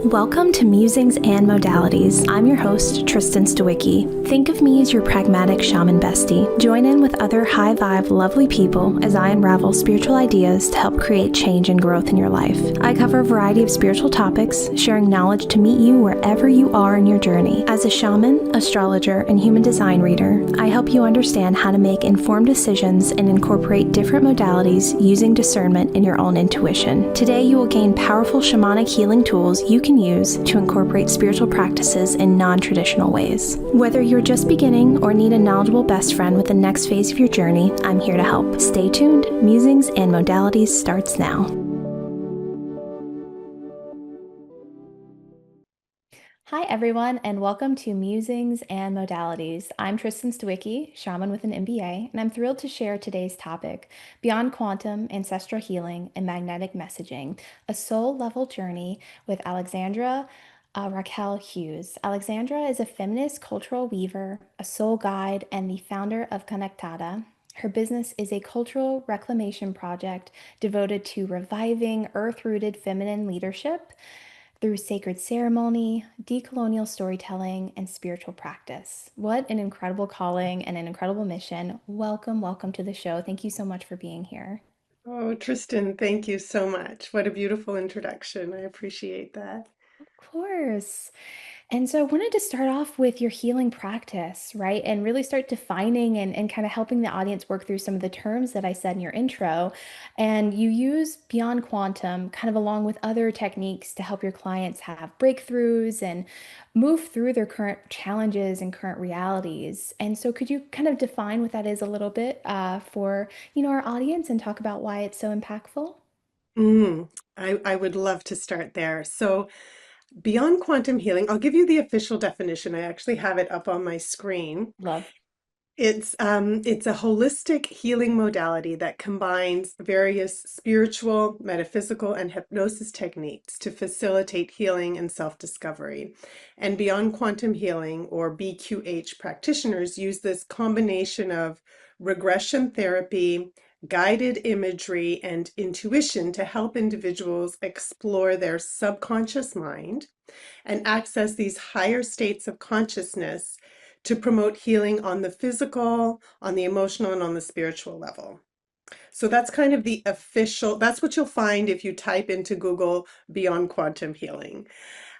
Welcome to Musings and Modalities. I'm your host, Tristen Stawicki. Think of me as your pragmatic shaman bestie. Join in with other high-vibe, lovely people as I unravel spiritual ideas to help create change and growth in your life. I cover a variety of spiritual topics, sharing knowledge to meet you wherever you are in your journey. As a shaman, astrologer, and human design reader, I help you understand how to make informed decisions and incorporate different modalities using discernment and your own intuition. Today, you will gain powerful shamanic healing tools you can use to incorporate spiritual practices in non-traditional ways. Whether you're just beginning or need a knowledgeable best friend with the next phase of your journey, I'm here to help. Stay tuned. Musings and Modalities starts now. Hi, everyone, and welcome to Musings and Modalities. I'm Tristen Stawicki, shaman with an MBA, and I'm thrilled to share today's topic, Beyond Quantum, Ancestral Healing, and Magnetic Messaging, a soul-level journey with Alexandra Raquel Hughes. Alexandra is a feminist cultural weaver, a soul guide, and the founder of Connectada. Her business is a cultural reclamation project devoted to reviving earth-rooted feminine leadership through sacred ceremony, decolonial storytelling, and spiritual practice. What an incredible calling and an incredible mission. Welcome to the show. Thank you so much for being here. Oh, Tristen, thank you so much. What a beautiful introduction. I appreciate that. Of course. And so I wanted to start off with your healing practice, right? And really start defining and kind of helping the audience work through some of the terms that I said in your intro. And you use Beyond Quantum kind of along with other techniques to help your clients have breakthroughs and move through their current challenges and current realities. And so could you kind of define what that is a little bit for, our audience and talk about why it's so impactful? Mm, I would love to start there. So, beyond quantum healing, I'll give you the official definition. I actually have it up on my screen. Love. It's a holistic healing modality that combines various spiritual, metaphysical, and hypnosis techniques to facilitate healing and self-discovery. And beyond quantum healing, or BQH practitioners, use this combination of regression therapy, guided imagery, and intuition to help individuals explore their subconscious mind and access these higher states of consciousness to promote healing on the physical, on the emotional, and on the spiritual level. So that's kind of the official, that's what you'll find if you type into Google Beyond Quantum Healing.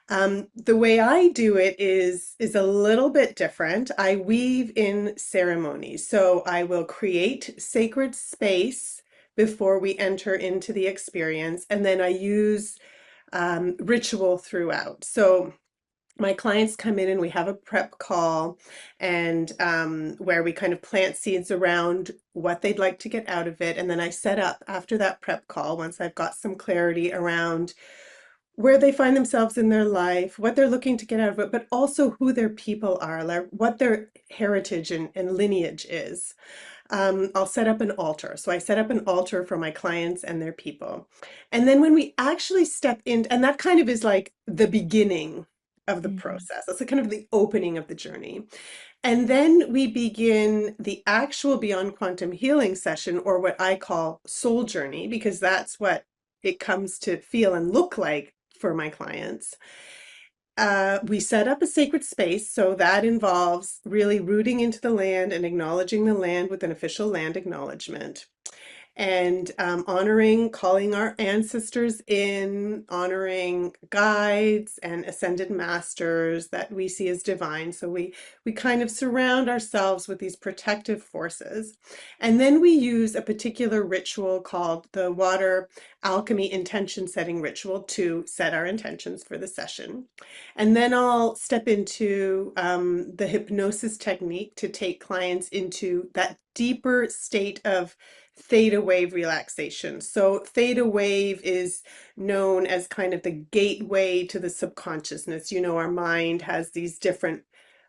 The way I do it is a little bit different. I weave in ceremonies. So I will create sacred space before we enter into the experience, and then I use ritual throughout. So my clients come in and we have a prep call, and where we kind of plant seeds around what they'd like to get out of it. And then I set up after that prep call, once I've got some clarity around where they find themselves in their life, what they're looking to get out of it, but also who their people are, like what their heritage and lineage is. I'll set up an altar. So I set up an altar for my clients and their people. And then when we actually step in, and that kind of is like the beginning of the Mhm. process. That's the kind of the opening of the journey. And then we begin the actual Beyond Quantum Healing session, or what I call soul journey, because that's what it comes to feel and look like for my clients. We set up a sacred space, so that involves really rooting into the land and acknowledging the land with an official land acknowledgement, and honoring, calling our ancestors in, honoring guides and ascended masters that we see as divine. So we kind of surround ourselves with these protective forces. And then we use a particular ritual called the water alchemy intention setting ritual to set our intentions for the session. And then I'll step into the hypnosis technique to take clients into that deeper state of theta wave relaxation. So theta wave is known as kind of the gateway to the subconsciousness. You know, our mind has these different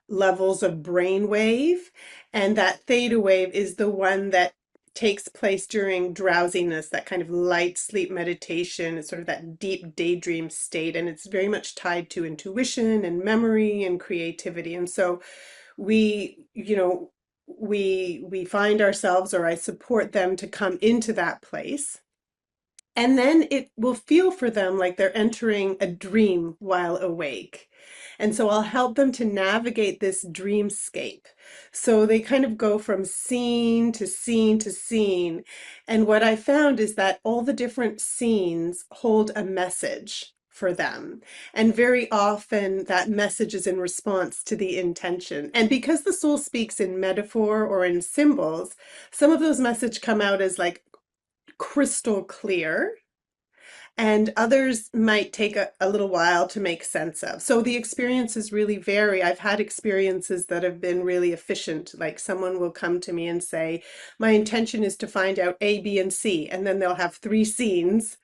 levels of brain wave, and that theta wave is the one that takes place during drowsiness, that kind of light sleep meditation. It's sort of that deep daydream state, and it's very much tied to intuition and memory and creativity. And so we find ourselves, or I support them to come into that place. And then it will feel for them like they're entering a dream while awake. And so I'll help them to navigate this dreamscape. So they kind of go from scene to scene to scene. And what I found is that all the different scenes hold a message for them. And very often that message is in response to the intention. And because the soul speaks in metaphor or in symbols, some of those messages come out as like crystal clear, and others might take a little while to make sense of. So the experiences really vary. I've had experiences that have been really efficient. Like someone will come to me and say, my intention is to find out A, B, and C. And then they'll have three scenes,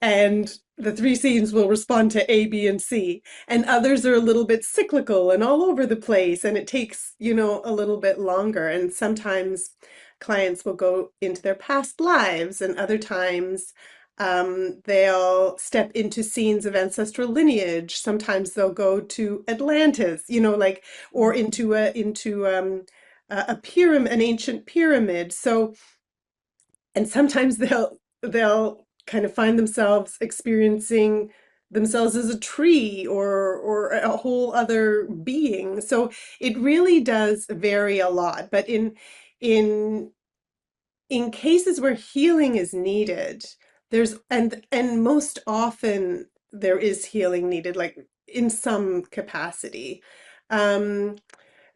and the three scenes will respond to A, B, and C. And others are a little bit cyclical and all over the place, and it takes, a little bit longer. And sometimes clients will go into their past lives, and other times they'll step into scenes of ancestral lineage. Sometimes they'll go to Atlantis, like, or into a pyramid, an ancient pyramid. So, and sometimes they'll kind of find themselves experiencing themselves as a tree or a whole other being. So it really does vary a lot. But in in cases where healing is needed, there's and most often there is healing needed, like in some capacity. Um,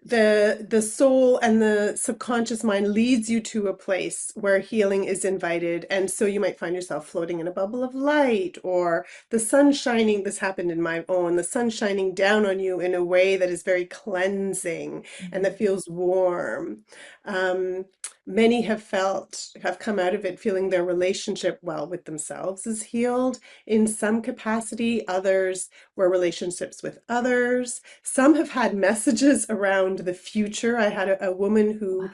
the soul and the subconscious mind leads you to a place where healing is invited, and so you might find yourself floating in a bubble of light, or the sun shining. This happened in my own, the sun shining down on you in a way that is very cleansing and Mhm. that feels warm. um, Many have come out of it feeling their relationship, well, with themselves is healed in some capacity, others were relationships with others. Some have had messages around the future. I had a woman who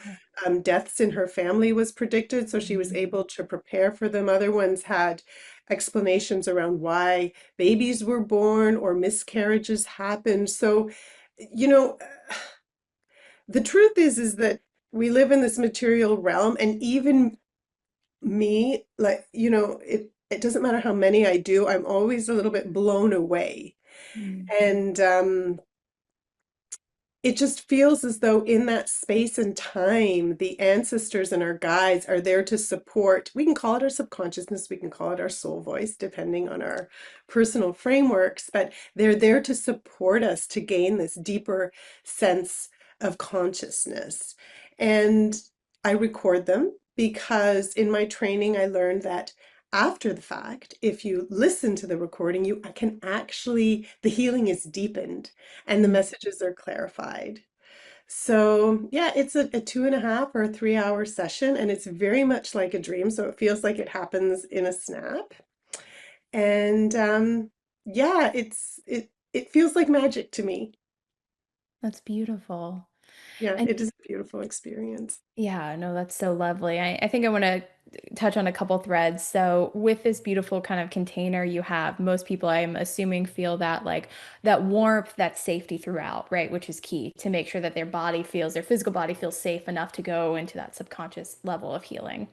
Wow. deaths in her family was predicted, so she was Mhm. able to prepare for them. Other ones had explanations around why babies were born or miscarriages happened. So, you know, the truth is that we live in this material realm, and even me, like, it doesn't matter how many I do, I'm always a little bit blown away. Mm. And it just feels as though in that space and time, the ancestors and our guides are there to support. We can call it our subconsciousness, we can call it our soul voice, depending on our personal frameworks, but they're there to support us to gain this deeper sense of consciousness. And I record them because in my training, I learned that after the fact, if you listen to the recording, you can actually, the healing is deepened and the Mm. messages are clarified. So, yeah, it's a 2.5 or a 3 hour session, and it's very much like a dream. So it feels like it happens in a snap. And yeah, it feels like magic to me. That's beautiful. Yeah, And it is a beautiful experience. yeah, no, that's so lovely. I think I want to touch on a couple threads. So, with this beautiful kind of container you have, most people, I'm assuming, feel that like that warmth, that safety throughout, right? Which is key to make sure that their physical body feels safe enough to go into that subconscious level of healing.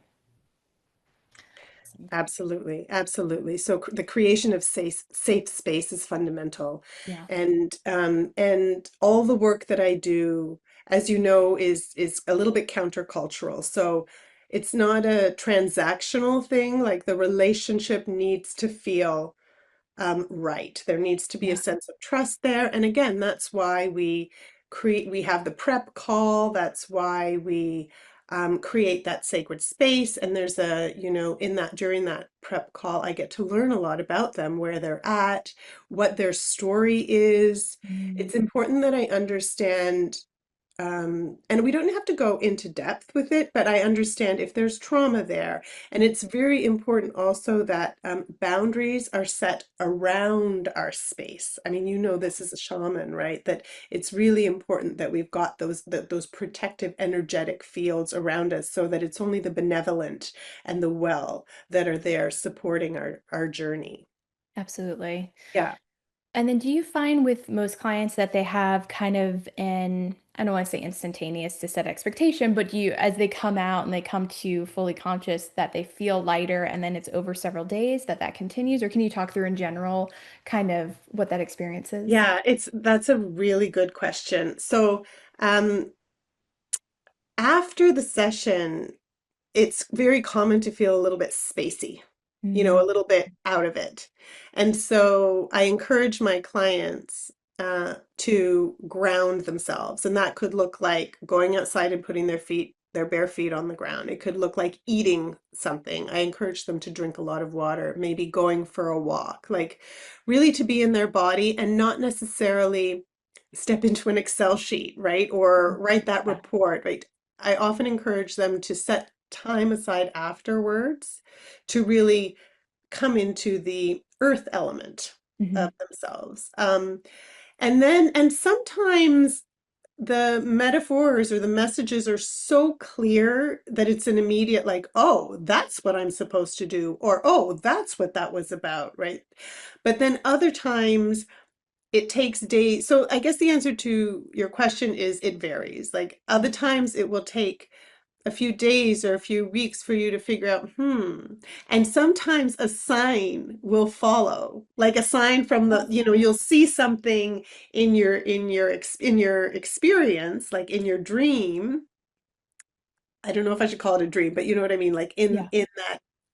Absolutely, absolutely. So the creation of safe space is fundamental, Yeah. and all the work that I do, as you know, is a little bit countercultural. So it's not a transactional thing. Like the relationship needs to feel right. There needs to be a Yeah. sense of trust there. And again, that's why we have the prep call. That's why we create that sacred space. And there's in that during that prep call, I get to learn a lot about them, where they're at, what their story is. Mm. It's important that I understand, and we don't have to go into depth with it, but I understand if there's trauma there. And it's very important also that boundaries are set around our space. I mean, this is a shaman, right? That it's really important that we've got those protective energetic fields around us, so that it's only the benevolent and the well that are there supporting our journey. Absolutely. Yeah. And then do you find with most clients that they have kind of an I don't want to say instantaneous to set expectation, but you, as they come out and they come to fully conscious, that they feel lighter and then it's over several days that continues? Or can you talk through in general kind of what that experience is? Yeah, that's a really good question. So, um, after the session, it's very common to feel a little bit spacey, Mm, a little bit out of it. And so I encourage my clients to ground themselves. And that could look like going outside and putting their bare feet on the ground. It could look like eating something. I encourage them to drink a lot of water, maybe going for a walk, like really to be in their body and not necessarily step into an Excel sheet, right? Or write that report, right? I often encourage them to set time aside afterwards to really come into the earth element mhm. of themselves. And sometimes the metaphors or the messages are so clear that it's an immediate, like, oh, that's what I'm supposed to do, or oh, that's what that was about, right? But then other times it takes days. So I guess the answer to your question is it varies. Like other times it will take a few days or a few weeks for you to figure out, and sometimes a sign will follow, like a sign from you'll see something in your experience, like in your dream. I don't know if I should call it a dream, but you know what I mean, like Yeah.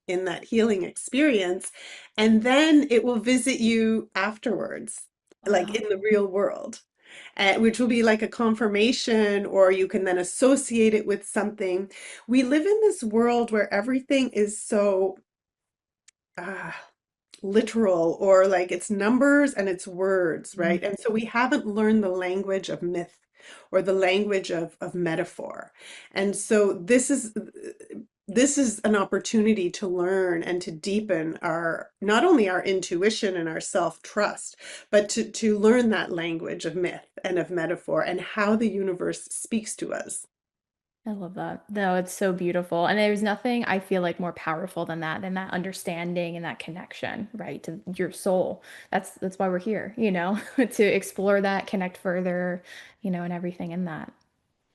in that healing experience, and then it will visit you afterwards, like Wow. in the real world, which will be like a confirmation, or you can then associate it with something. We live in this world where everything is so uh, literal, or like it's numbers and it's words, Mm. right? And so we haven't learned the language of myth or the language of metaphor. And so this is an opportunity to learn and to deepen our not only our intuition and our self-trust, but to learn that language of myth and of metaphor and how the universe speaks to us. I love that. No, it's so beautiful. And there's nothing I feel like more powerful than that understanding and that connection, right, to your soul. That's why we're here, to explore that, connect further, and everything in that.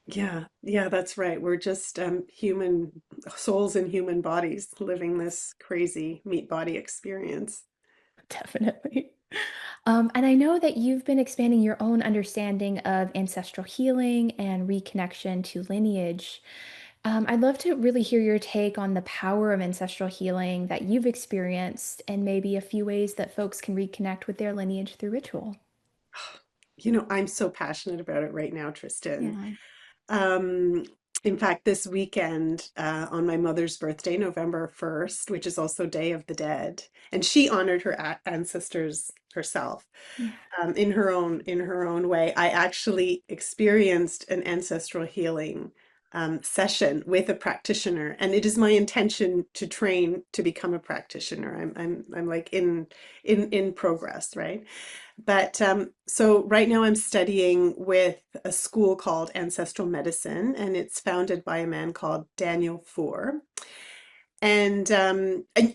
Yeah, yeah, that's right. We're just human souls in human bodies living this crazy meat body experience. Definitely. And I know that you've been expanding your own understanding of ancestral healing and reconnection to lineage. I'd love to really hear your take on the power of ancestral healing that you've experienced and maybe a few ways that folks can reconnect with their lineage through ritual. I'm so passionate about it right now, Tristan. Yeah. Um, in fact, this weekend, on my mother's birthday, November 1st, which is also Day of the Dead, and she honored her ancestors herself, Yeah. in her own way. I actually experienced an ancestral healing session with a practitioner, and it is my intention to train to become a practitioner. I'm like in progress, right? But so right now I'm studying with a school called Ancestral Medicine, and it's founded by a man called Daniel Foor. And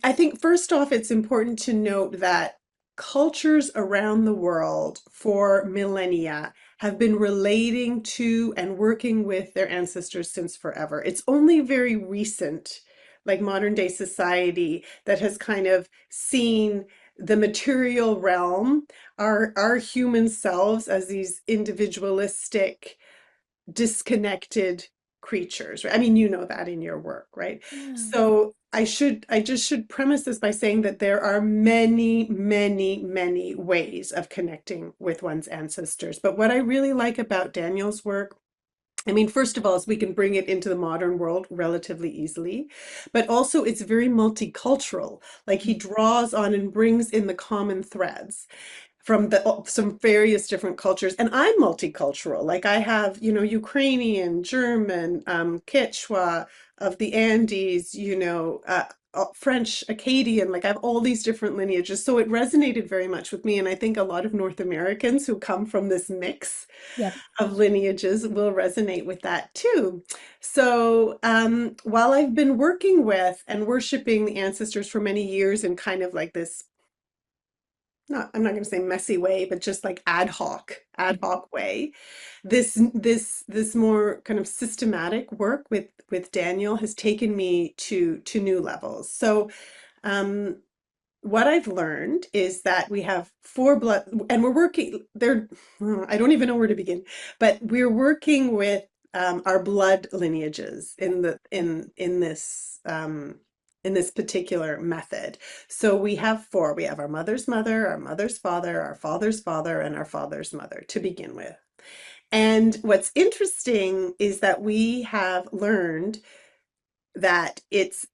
I think first off, it's important to note that cultures around the world for millennia have been relating to and working with their ancestors since forever. It's only very recent, like modern day society, that has kind of seen the material realm, our human selves as these individualistic disconnected creatures, right? I mean, you know that in your work, right? Yeah. So I just should premise this by saying that there are many, many, many ways of connecting with one's ancestors. But what I really like about Daniel's work, I mean, first of all, is we can bring it into the modern world relatively easily, but also it's very multicultural. Like he draws on and brings in the common threads from some various different cultures, and I'm multicultural. Like I have Ukrainian, German, Quechua of the Andes, French, Acadian. Like I have all these different lineages, so it resonated very much with me, and I think a lot of North Americans who come from this mix Yep. of lineages will resonate with that too. So while I've been working with and worshiping the ancestors for many years in kind of like this I'm not going to say messy way, but just like ad hoc way. This more kind of systematic work with Daniel has taken me to new levels. So um, what I've learned is that we have four blood, and we're working there. I don't even know where to begin, but we're working with our blood lineages in this particular method. So we have four. We have our mother's mother, our mother's father, our father's father, and our father's mother to begin with. And what's interesting is that we have learned that it's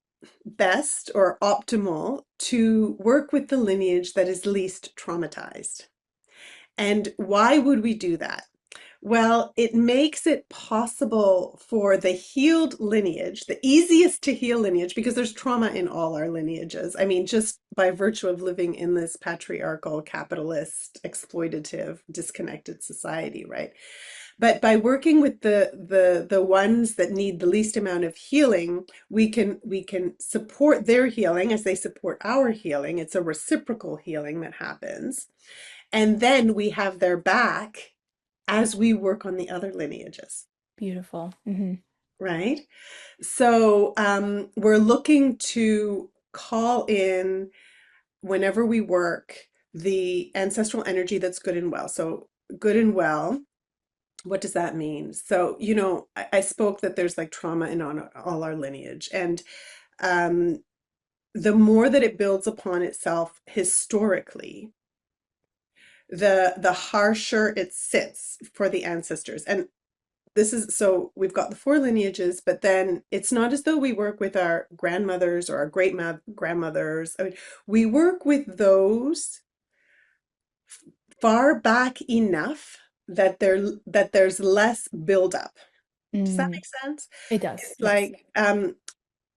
best or optimal to work with the lineage that is least traumatized. And why would we do that? Well, it makes it possible for the healed lineage, the easiest to heal lineage, because there's trauma in all our lineages. I mean, just by virtue of living in this patriarchal, capitalist, exploitative, disconnected society, right? But by working with the ones that need the least amount of healing, we can support their healing as they support our healing. It's a reciprocal healing that happens. And then we have their back as we work on the other lineages, Beautiful. right? So we're looking to call in whenever we work the ancestral energy that's good and well. So good and well, what does that mean? So, I spoke that there's like trauma in all our lineage, and um, the more that it builds upon itself historically, the harsher it sits for the ancestors. And this is so we've got the four lineages, but then it's not as though we work with our grandmothers or our great grandmothers. I mean, we work with those far back enough that there's less buildup. Does that Mm, make sense? it does. It's Yes. like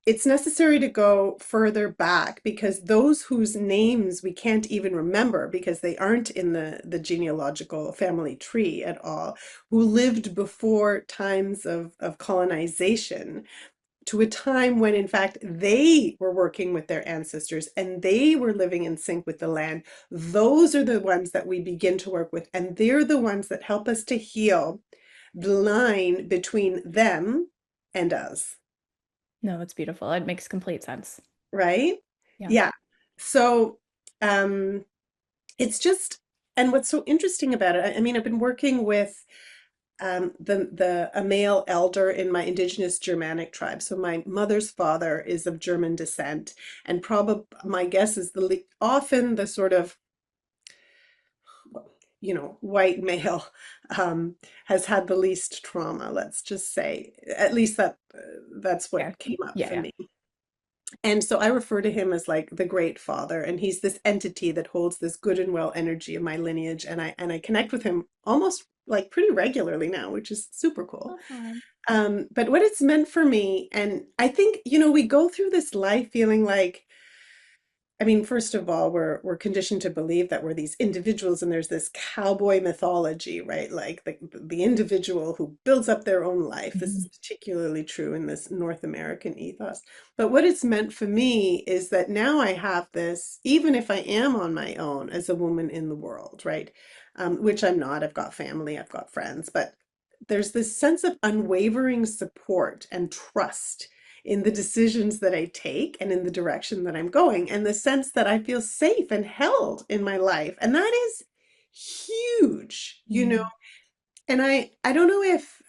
it's necessary to go further back because those whose names we can't even remember because they aren't in the genealogical family tree at all, who lived before times of colonization, to a time when in fact they were working with their ancestors and they were living in sync with the land. Those are the ones that we begin to work with, and they're the ones that help us to heal the line between them and us. No, it's beautiful. It makes complete sense. Right? Yeah. Yeah. So um it's just, and what's so interesting about it, I mean, I've been working with the a male elder in my indigenous Germanic tribe. So my mother's father is of German descent, and probably my guess is often the sort of white male has had the least trauma. Let's just say, at least that's Yeah. what came up Yeah. for Yeah. me. And so I refer to him as like the great father, and he's this entity that holds this good and well energy of my lineage, and I connect with him almost like pretty regularly now, which is super cool. Oh, But what it's meant for me, and I think, we go through this life feeling like, I mean, first of all, we're conditioned to believe that we're these individuals, and there's this cowboy mythology, right? Like the individual who builds up their own life. This is mhm. particularly true in this North American ethos. But what it's meant for me is that now I have this, even if I am on my own as a woman in the world, right? Which I'm not. I've got family, I've got friends, but there's this sense of unwavering support and trust in the decisions that I take and in the direction that I'm going, and the sense that I feel safe and held in my life. And that is huge. Mm, And I don't know if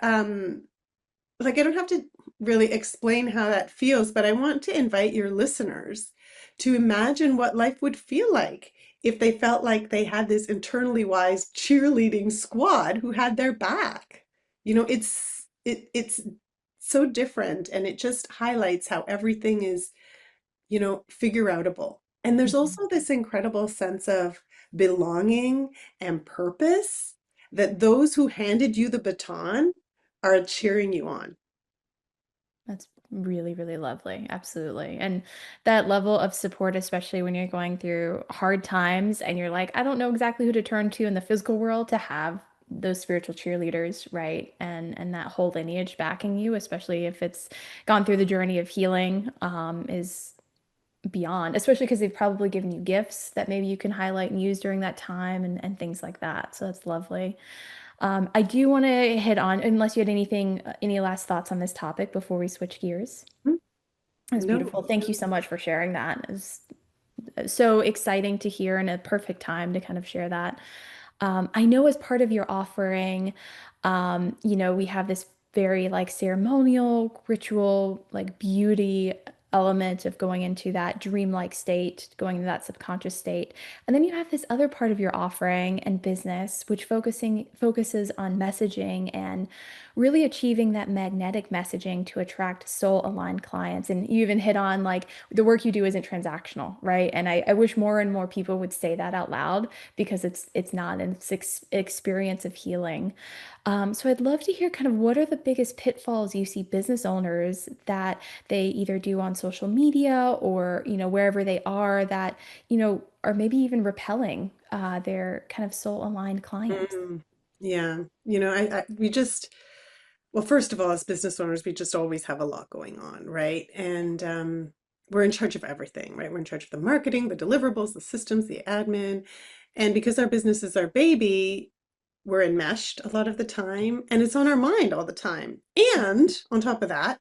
like I don't have to really explain how that feels, but I want to invite your listeners to imagine what life would feel like if they felt like they had this internally wise cheerleading squad who had their back. It's so different, and it just highlights how everything is, figure outable. And there's mhm. also this incredible sense of belonging and purpose that those who handed you the baton are cheering you on. That's really, really lovely. Absolutely. And that level of support, especially when you're going through hard times and you're like, I don't know exactly who to turn to in the physical world, to have those spiritual cheerleaders, right? And that whole lineage backing you, especially if it's gone through the journey of healing, is beyond, especially because they've probably given you gifts that maybe you can highlight and use during that time and things like that. So that's lovely. I do want to hit on, unless you had anything, any last thoughts on this topic before we switch gears. Mm, That's No. beautiful. Thank you so much for sharing that. It's so exciting to hear and a perfect time to kind of share that. I know as part of your offering, we have this very like ceremonial, ritual, like beauty element of going into that dreamlike state, going into that subconscious state. And then you have this other part of your offering and business, which focuses on messaging and really achieving that magnetic messaging to attract soul aligned clients. And you even hit on like the work you do isn't transactional, right? And I wish more and more people would say that out loud because it's not, and it's experience of healing. So I'd love to hear kind of what are the biggest pitfalls you see business owners that they either do on social media or wherever they are that are maybe even repelling their kind of soul aligned clients. Mm, yeah. We just, well, first of all, as business owners, we just always have a lot going on, right? And we're in charge of everything, right? We're in charge of the marketing, the deliverables, the systems, the admin. And because our business is our baby, we're enmeshed a lot of the time and it's on our mind all the time. And on top of that,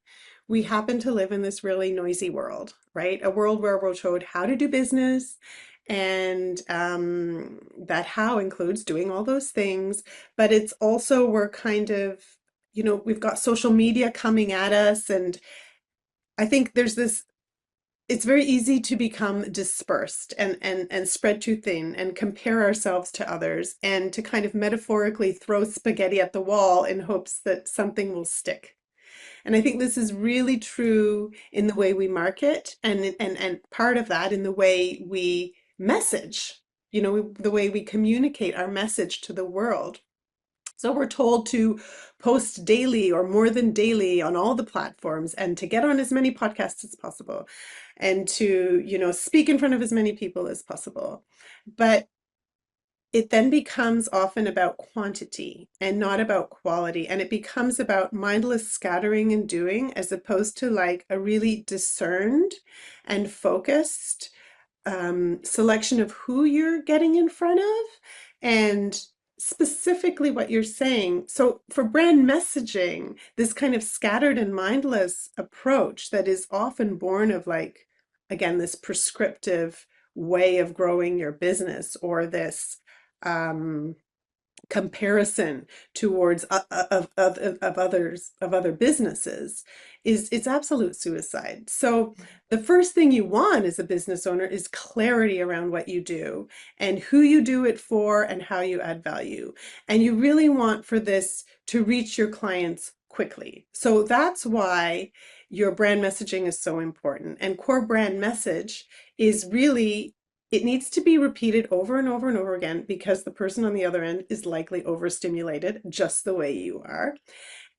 we happen to live in this really noisy world, right? A world where we're told how to do business, and that how includes doing all those things, but it's also we're kind of, we've got social media coming at us, and I think there's this, it's very easy to become dispersed and spread too thin and compare ourselves to others and to kind of metaphorically throw spaghetti at the wall in hopes that something will stick. And I think this is really true in the way we market, and part of that in the way we message, the way we communicate our message to the world. So we're told to post daily or more than daily on all the platforms and to get on as many podcasts as possible and to, speak in front of as many people as possible. But it then becomes often about quantity and not about quality. And it becomes about mindless scattering and doing as opposed to like a really discerned and focused selection of who you're getting in front of and specifically what you're saying. So for brand messaging, this kind of scattered and mindless approach that is often born of like, again, this prescriptive way of growing your business or this um, comparison towards of others of other businesses is it's absolute suicide. So the first thing you want as a business owner is clarity around what you do and who you do it for and how you add value. And you really want for this to reach your clients quickly. So that's why your brand messaging is so important. And core brand message is really, it needs to be repeated over and over and over again because the person on the other end is likely overstimulated just the way you are.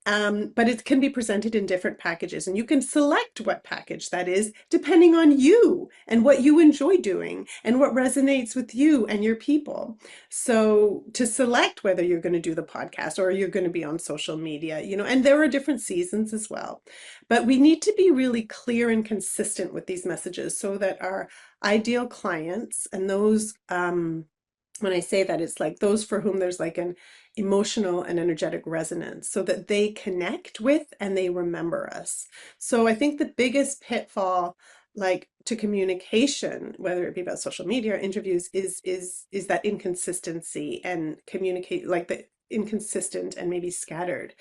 But it can be presented in different packages, and you can select what package that is depending on you and what you enjoy doing and what resonates with you and your people. So to select whether you're going to do the podcast or you're going to be on social media, and there are different seasons as well. But we need to be really clear and consistent with these messages so that our ideal clients and those, when I say that, it's like those for whom there's like an emotional and energetic resonance so that they connect with and they remember us. So I think the biggest pitfall like to communication, whether it be about social media or interviews, is that inconsistency and communicate like the inconsistent and maybe scattered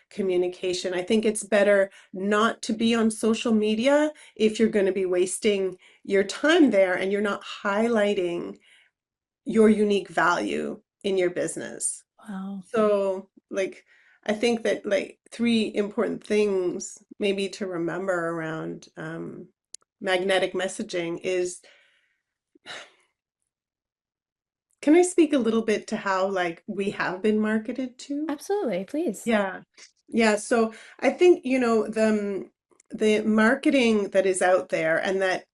communication. I think it's better not to be on social media if you're going to be wasting your time there and you're not highlighting your unique value in your business. Wow. So, like, I think that like three important things maybe to remember around magnetic messaging is, can I speak a little bit to how like we have been marketed to? Absolutely, please. Yeah. Yeah, so I think, the marketing that is out there and that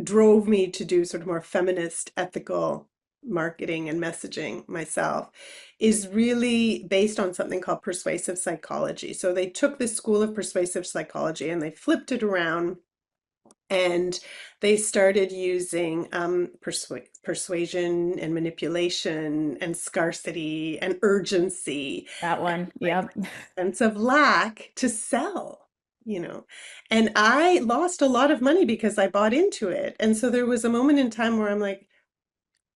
drove me to do sort of more feminist, ethical marketing and messaging myself is really based on something called persuasive psychology. So they took this school of persuasive psychology and they flipped it around And they started using persuasion and manipulation and scarcity and urgency, That one. like Yep. sense of lack to sell, you know. And I lost a lot of money because I bought into it. And so there was a moment in time where I'm like,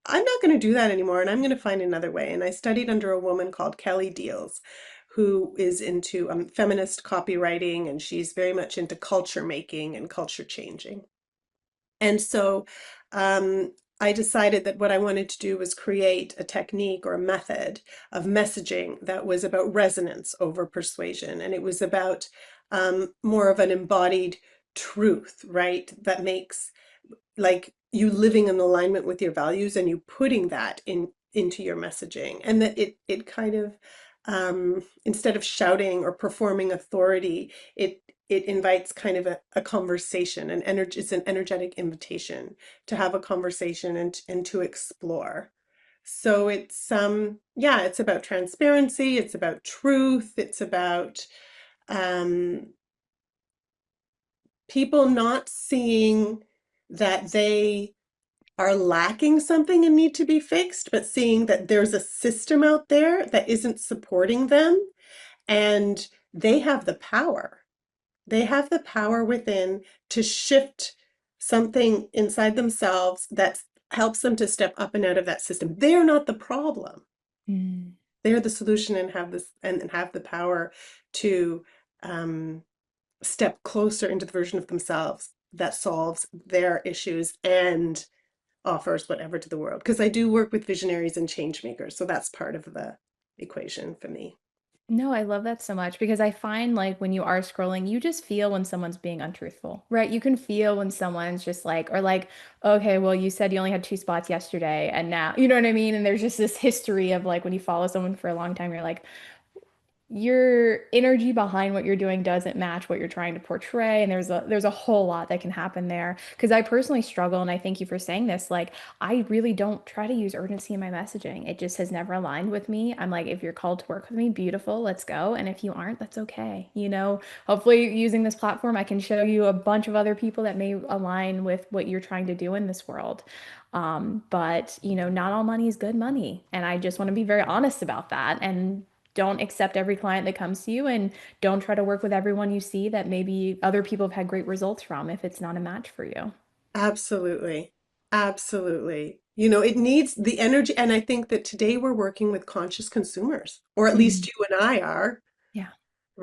I'm not going to do that anymore, and I'm going to find another way. And I studied under a woman called Kelly Deals, who is into feminist copywriting, and she's very much into culture making and culture changing. And so I decided that what I wanted to do was create a technique or a method of messaging that was about resonance over persuasion. And it was about more of an embodied truth, right? That makes like you living in alignment with your values and you putting that into your messaging, and that it kind of instead of shouting or performing authority, it invites kind of a conversation, an energy. It's an energetic invitation to have a conversation and to explore. So it's yeah, it's about transparency, it's about truth, it's about um people not seeing that they are lacking something and need to be fixed, but seeing that there's a system out there that isn't supporting them, and they have the power. They have the power within to shift something inside themselves that helps them to step up and out of that system. They are not the problem. Mm. They're the solution and have this and have the power to um, step closer into the version of themselves that solves their issues and offers whatever to the world. Because I do work with visionaries and change makers, so that's part of the equation for me. No, I love that so much because I find like when you are scrolling, you just feel when someone's being untruthful, right? You can feel when someone's just like, or like, okay, well, you said you only had two spots yesterday, and now, you know what I mean? And there's just this history of like when you follow someone for a long time, you're like, your energy behind what you're doing doesn't match what you're trying to portray, and there's a whole lot that can happen there because I personally struggle, and I thank you for saying this. Like, I really don't try to use urgency in my messaging. It just has never aligned with me. I'm like, if you're called to work with me, beautiful, let's go, and if you aren't, that's okay. Hopefully using this platform I can show you a bunch of other people that may align with what you're trying to do in this world. But not all money is good money, and I just want to be very honest about that, and don't accept every client that comes to you, and don't try to work with everyone you see that maybe other people have had great results from if it's not a match for you. Absolutely. Absolutely. You know, it needs the energy. And I think that today we're working with conscious consumers, or at least Mhm. you and I are, Yeah.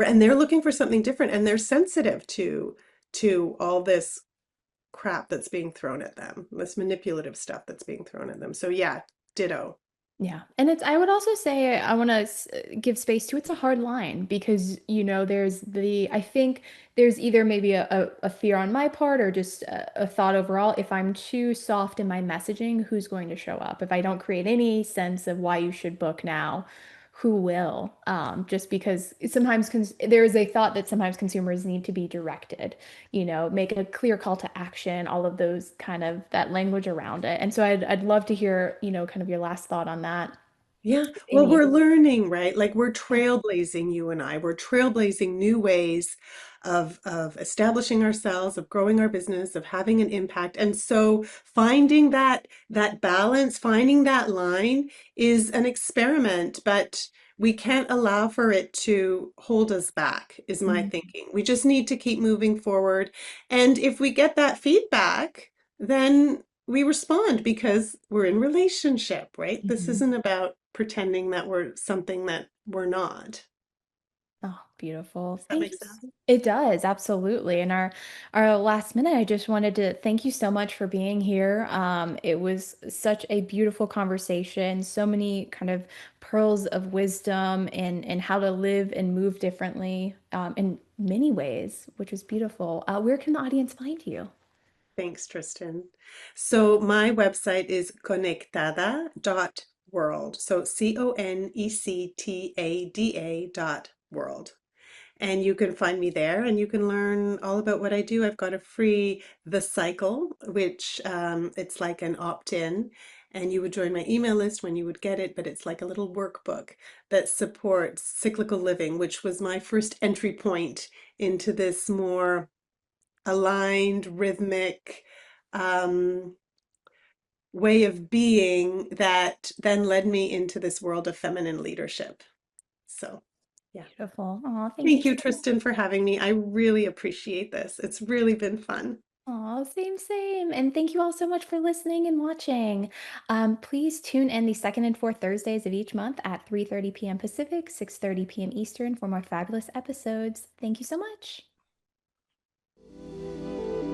and they're looking for something different, and they're sensitive to all this crap that's being thrown at them, this manipulative stuff that's being thrown at them. So yeah, ditto. Yeah. And I would also say I want to give space to it's a hard line because, I think there's either maybe a fear on my part or just a thought overall. If I'm too soft in my messaging, who's going to show up? If I don't create any sense of why you should book now, who will? Just because sometimes there is a thought that sometimes consumers need to be directed, make a clear call to action, all of those kind of that language around it. And so I'd love to hear, kind of your last thought on that. Yeah, They well, need. we're learning, right? Like we're Yeah. trailblazing, you and I. We're trailblazing new ways of establishing ourselves, of growing our business, of having an impact. And so finding that balance, finding that line is an experiment, but we can't allow for it to hold us back, is my Mhm. thinking. We just need to keep moving forward. And if we get that feedback, then we respond because we're in relationship, right? This Mhm. isn't about pretending that we're something that we're not. Oh, beautiful. Does that Thank make you. sense? It does, absolutely. And our last minute, I just wanted to thank you so much for being here. It was such a beautiful conversation, so many kind of pearls of wisdom and how to live and move differently in many ways, which was beautiful. Where can the audience find you? Thanks, Tristan. So my website is conectada.world. So conectada.world. And you can find me there and you can learn all about what I do. I've got a free The Cycle, which it's like an opt-in, and you would join my email list when you would get it, but it's like a little workbook that supports cyclical living, which was my first entry point into this more aligned, rhythmic way of being that then led me into this world of feminine leadership. So, yeah. Beautiful. Oh, Thank you, Tristen, for having me. I really appreciate this. It's really been fun. Oh, same, same. And thank you all so much for listening and watching. Please tune in the second and fourth Thursdays of each month at 3:30 p.m. Pacific, 6:30 p.m. Eastern for more fabulous episodes. Thank you so much.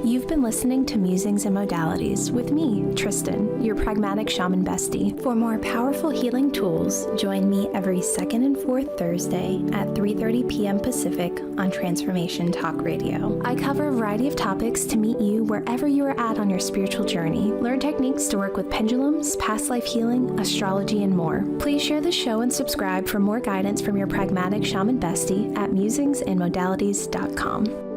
You've been listening to Musings and Modalities with me, Tristen, your pragmatic shaman bestie. For more powerful healing tools, join me every second and fourth Thursday at 3:30 p.m. Pacific on Transformation Talk Radio. I cover a variety of topics to meet you wherever you are at on your spiritual journey. Learn techniques to work with pendulums, past life healing, astrology, and more. Please share the show and subscribe for more guidance from your pragmatic shaman bestie at musingsandmodalities.com.